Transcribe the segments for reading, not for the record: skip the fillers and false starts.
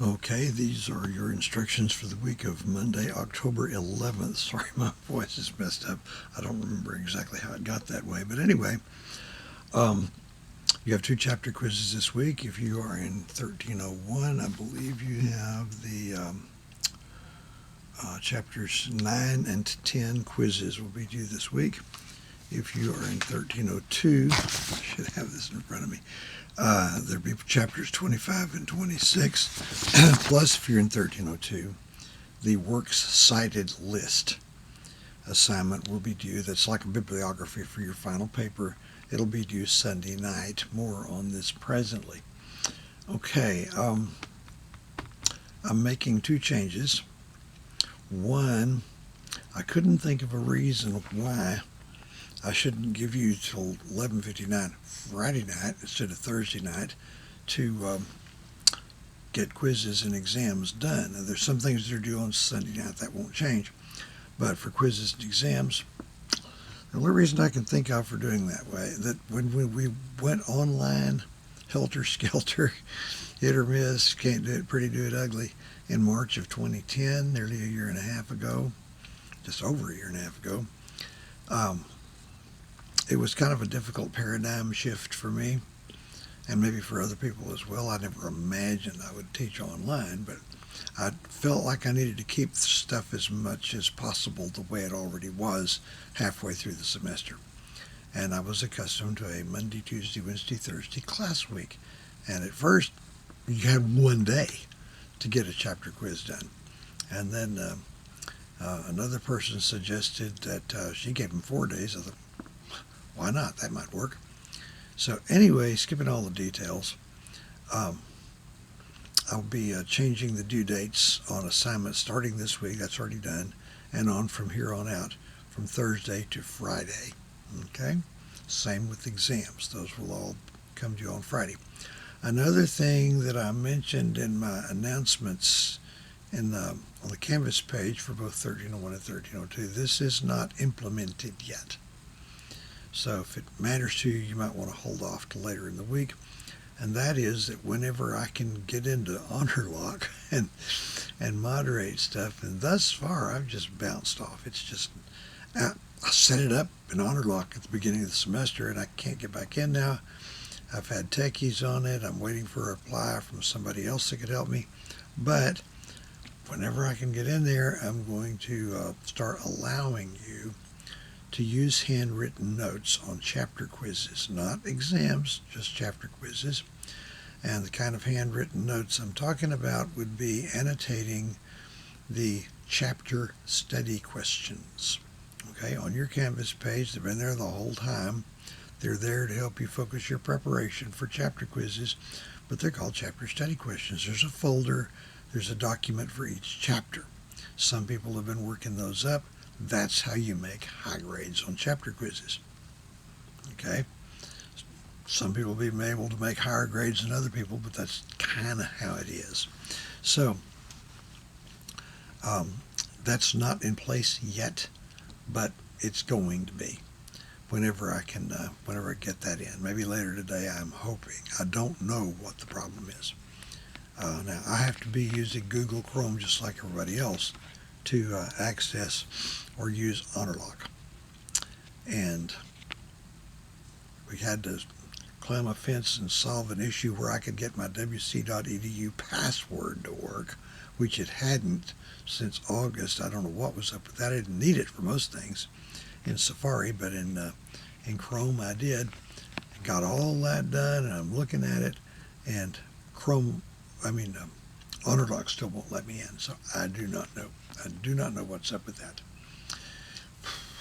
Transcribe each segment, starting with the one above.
Okay, these are your instructions for the week of Monday, October 11th. Sorry, my voice is messed up. I don't remember exactly how it got that way. But anyway, um, you have two chapter quizzes this week. If you are in 1301, I believe you have the chapters 9 and 10 quizzes will be due this week. If you are in 1302, I should have this in front of me. There'll be chapters 25 and 26. Plus, if you're in 1302, the works cited list assignment will be due. That's like a bibliography for your final paper. It'll be due Sunday night. More on this presently. Okay, I'm making two changes. One, I couldn't think of a reason why I shouldn't give you till 11:59 Friday night instead of Thursday night to get quizzes and exams done. Now, there's some things that are due on Sunday night that won't change, but for quizzes and exams, the only reason I can think of for doing that way that when we went online, helter skelter, hit or miss, can't do it pretty, do it ugly, in March of 2010, nearly a year and a half ago, just over a year and a half ago. Um, it was kind of a difficult paradigm shift for me, and maybe for other people as well. I never imagined I would teach online, but I felt like I needed to keep stuff as much as possible the way it already was halfway through the semester. And I was accustomed to a Monday, Tuesday, Wednesday, Thursday class week. And at first, you had one day to get a chapter quiz done. And then another person suggested that she gave them 4 days. I thought, why not? That might work. So anyway, skipping all the details, um, I'll be changing the due dates on assignments starting this week. That's already done. And on from here on out, from Thursday to Friday. Okay? Same with exams. Those will all come due on Friday. Another thing that I mentioned in my announcements on the Canvas page for both 1301 and 1302, this is not implemented yet. So if it matters to you, you might want to hold off till later in the week. And that is that whenever I can get into HonorLock and moderate stuff, and thus far I've just bounced off. It's just, I set it up in HonorLock at the beginning of the semester, and I can't get back in now. I've had techies on it. I'm waiting for a reply from somebody else that could help me. But whenever I can get in there, I'm going to start allowing you to use handwritten notes on chapter quizzes, not exams, just chapter quizzes. And the kind of handwritten notes I'm talking about would be annotating the chapter study questions. Okay, on your Canvas page, they've been there the whole time. They're there to help you focus your preparation for chapter quizzes, but they're called chapter study questions. There's a folder, there's a document for each chapter. Some people have been working those up. That's how you make high grades on chapter quizzes. Okay? Some people will be able to make higher grades than other people, but that's kind of how it is. So, that's not in place yet, but it's going to be whenever I get that in. Maybe later today, I'm hoping. I don't know what the problem is. Now, I have to be using Google Chrome just like everybody else to access or use HonorLock. And we had to climb a fence and solve an issue where I could get my wc.edu password to work, which it hadn't since August. I don't know what was up with that. I didn't need it for most things in Safari, but in Chrome I did. Got all that done, and I'm looking at it, and HonorLock still won't let me in, so I do not know. I do not know what's up with that.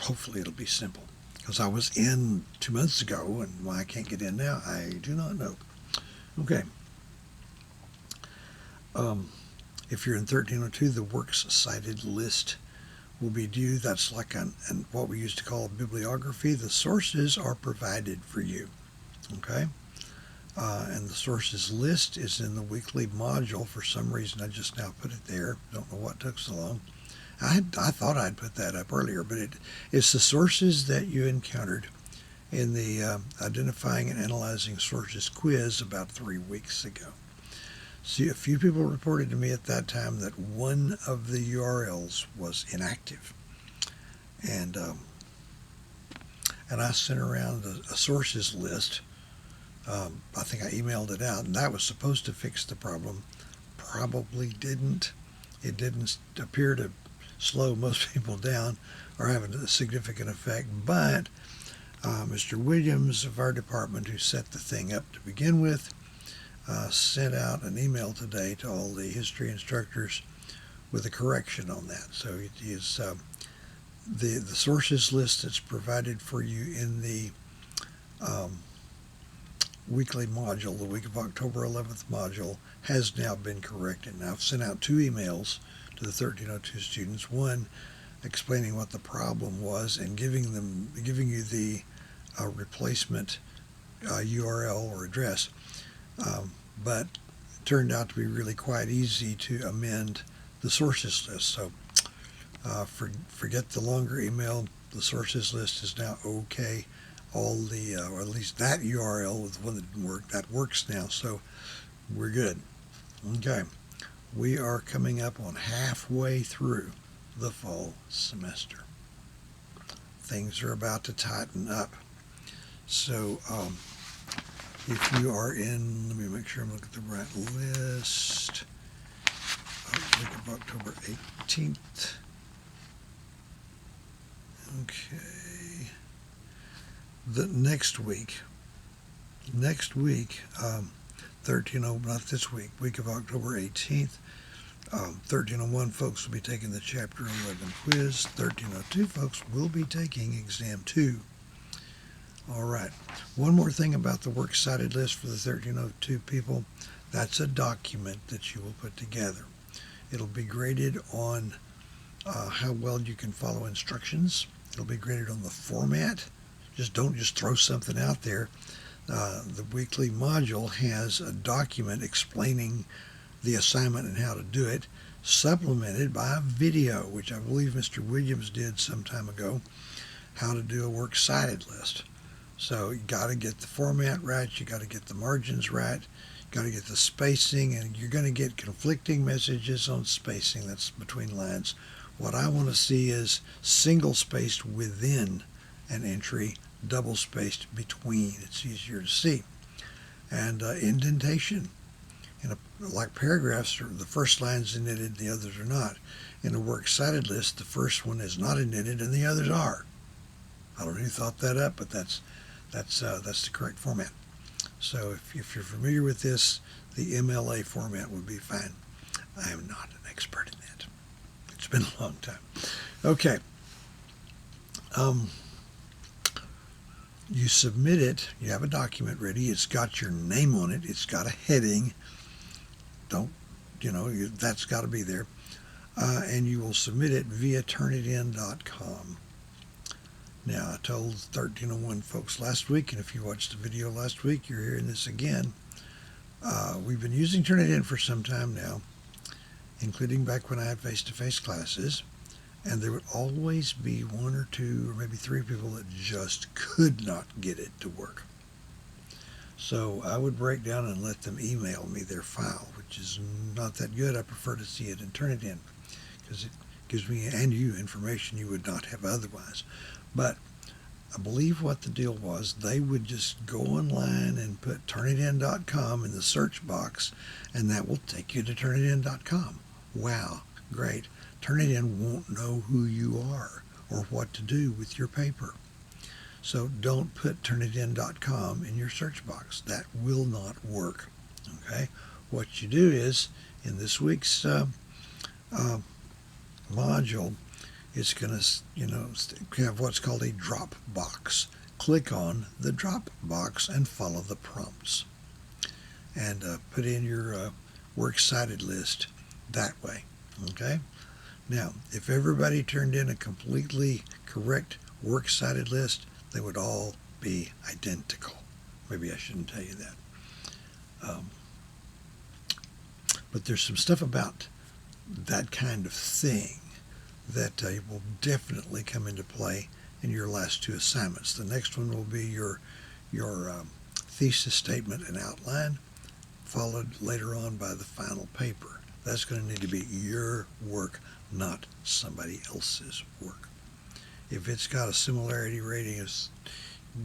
Hopefully it'll be simple, because I was in 2 months ago, and why I can't get in now, I do not know. Okay. If you're in 1302, the works cited list will be due. That's like what we used to call a bibliography. The sources are provided for you. Okay? And the sources list is in the weekly module. For some reason, I just now put it there. Don't know what took so long. I thought I'd put that up earlier, but it's the sources that you encountered in the Identifying and Analyzing Sources quiz about 3 weeks ago. See, a few people reported to me at that time that one of the URLs was inactive, and I sent around a sources list. I think I emailed it out, and that was supposed to fix the problem. Probably didn't. It didn't appear to slow most people down or have a significant effect, but Mr. Williams of our department, who set the thing up to begin with, sent out an email today to all the history instructors with a correction on that. So it is the sources list that's provided for you in the weekly module, the week of October 11th module, has now been corrected. Now I've sent out 2 emails to the 1302 students, one explaining what the problem was and giving you the replacement URL or address, but it turned out to be really quite easy to amend the sources list. So forget the longer email. The sources list is now okay. All the, or at least that URL was the one that didn't work. That works now, so we're good. Okay, we are coming up on halfway through the fall semester. Things are about to tighten up. So if you are in, let me make sure I'm looking at the right list. Week of October 18th. Okay. The next week, 13, not this week of October 18th, 1301 folks will be taking the Chapter 11 quiz. 1302 folks will be taking Exam 2. All right. One more thing about the works cited list for the 1302 people. That's a document that you will put together. It'll be graded on how well you can follow instructions. It'll be graded on the format. Don't throw something out there. The weekly module has a document explaining the assignment and how to do it, supplemented by a video, which I believe Mr. Williams did some time ago, how to do a works cited list. So you got to get the format right, you got to get the margins right, you got to get the spacing, and you're going to get conflicting messages on spacing. That's between lines. What I want to see is single spaced within an entry, double spaced between. It's easier to see. And indentation. Like paragraphs, the first line's indented, the others are not. In a works cited list, the first one is not indented and the others are. I don't know who thought that up, but that's the correct format. So if you're familiar with this, the MLA format would be fine. I am not an expert in that. It's been a long time. Okay. You submit it. You have a document ready. It's got your name on it. It's got a heading. That's got to be there. And you will submit it via turnitin.com. Now, I told 1301 folks last week, and if you watched the video last week, you're hearing this again. We've been using Turnitin for some time now, including back when I had face-to-face classes, and there would always be 1 or 2 or maybe 3 people that just could not get it to work. So I would break down and let them email me their file, which is not that good. I prefer to see it in Turnitin because it gives me and you information you would not have otherwise. But I believe what the deal was, they would just go online and put Turnitin.com in the search box, and that will take you to Turnitin.com. Wow, great. Turnitin won't know who you are or what to do with your paper. So don't put Turnitin.com in your search box. That will not work. Okay? What you do is, in this week's module, it's going to have what's called a drop box. Click on the drop box and follow the prompts. And put in your works cited list that way. Okay? Now, if everybody turned in a completely correct works cited list, they would all be identical. Maybe I shouldn't tell you that. But there's some stuff about that kind of thing that will definitely come into play in your last 2 assignments. The next one will be your thesis statement and outline, followed later on by the final paper. That's going to need to be your work, not somebody else's work. If it's got a similarity rating of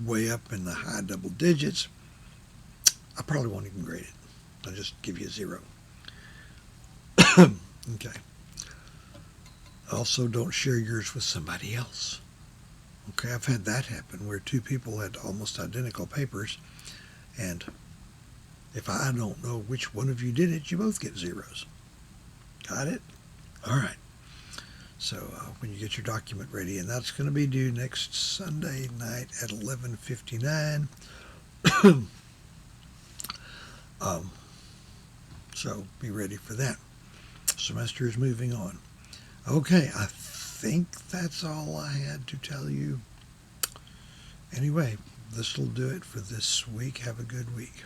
way up in the high double digits, I probably won't even grade it. I'll just give you a 0. Okay. Also, don't share yours with somebody else. Okay, I've had that happen where two people had almost identical papers, and if I don't know which one of you did it, you both get 0s. Got it? All right. So when you get your document ready, and that's going to be due next Sunday night at 11:59. So be ready for that. Semester is moving on. Okay, I think that's all I had to tell you. Anyway, this will do it for this week. Have a good week.